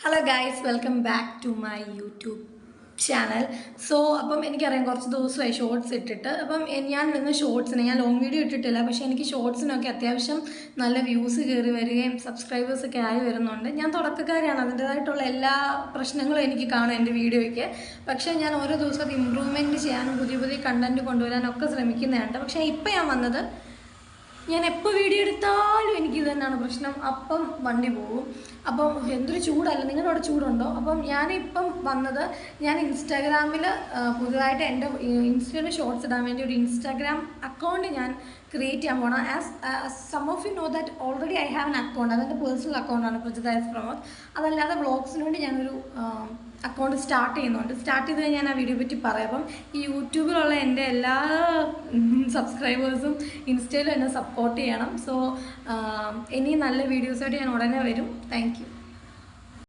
Hello guys, welcome back to my YouTube channel. So, അപ്പം എനിക്കറിയാം കുറച്ച് ദിവസമായി ഷോർട്സ് ഇട്ടിട്ട് അപ്പം ഞാൻ ഇന്ന് ഷോർട്സിന് ഞാൻ ലോങ് വീഡിയോ ഇട്ടിട്ടില്ല, പക്ഷേ എനിക്ക് ഷോർട്സിനൊക്കെ അത്യാവശ്യം നല്ല വ്യൂസ് കയറി വരികയും സബ്സ്ക്രൈബേഴ്സൊക്കെ ആയി വരുന്നുണ്ട്. ഞാൻ തുടക്കക്കാരാണ്, അതിൻ്റേതായിട്ടുള്ള എല്ലാ പ്രശ്നങ്ങളും എനിക്ക് കാണും എൻ്റെ വീഡിയോയ്ക്ക്. പക്ഷേ ഞാൻ ഓരോ ദിവസം അത് ഇമ്പ്രൂവ്മെൻറ്റ് ചെയ്യാനും പുതിയ പുതിയ കണ്ടൻറ്റ് കൊണ്ടുവരാനൊക്കെ ശ്രമിക്കുന്നതാണ്. പക്ഷേ ഇപ്പം ഞാൻ വന്നത് ഞാൻ എപ്പോൾ വീഡിയോ എടുത്താലും എനിക്കിത് തന്നെയാണ് പ്രശ്നം. അപ്പം വണ്ടി പോകും. അപ്പം എന്തൊരു ചൂടല്ല, നിങ്ങളുടെ അവിടെ ചൂടുണ്ടോ? അപ്പം ഞാനിപ്പം വന്നത് ഞാൻ ഇൻസ്റ്റാഗ്രാമിൽ പുതുതായിട്ട് എൻ്റെ ഇൻസ്റ്റയിൽ ഷോർട്സ് ഇടാൻ വേണ്ടി ഒരു ഇൻസ്റ്റാഗ്രാം അക്കൗണ്ട് ഞാൻ ക്രിയേറ്റ് ചെയ്യാൻ പോകണം. Some of you know that already I have an account. അതെൻ്റെ പേഴ്സണൽ അക്കൗണ്ടാണ്, പ്രജിത എസ് പ്രമോദ്. അതല്ലാതെ വ്ളോഗ്സിന് വേണ്ടി ഞാനൊരു അക്കൗണ്ട് സ്റ്റാർട്ട് ചെയ്യുന്നുണ്ട്. സ്റ്റാർട്ട് ചെയ്ത് ഞാൻ ആ വീഡിയോ പറ്റി പറയാം. അപ്പം ഈ യൂട്യൂബിലുള്ള എൻ്റെ എല്ലാ സബ്സ്ക്രൈബേഴ്സും ഇൻസ്റ്റയിലും എന്നെ സപ്പോർട്ട് ചെയ്യണം. സോ ഇനി നല്ല വീഡിയോസായിട്ട് ഞാൻ ഉടനെ വരും. താങ്ക്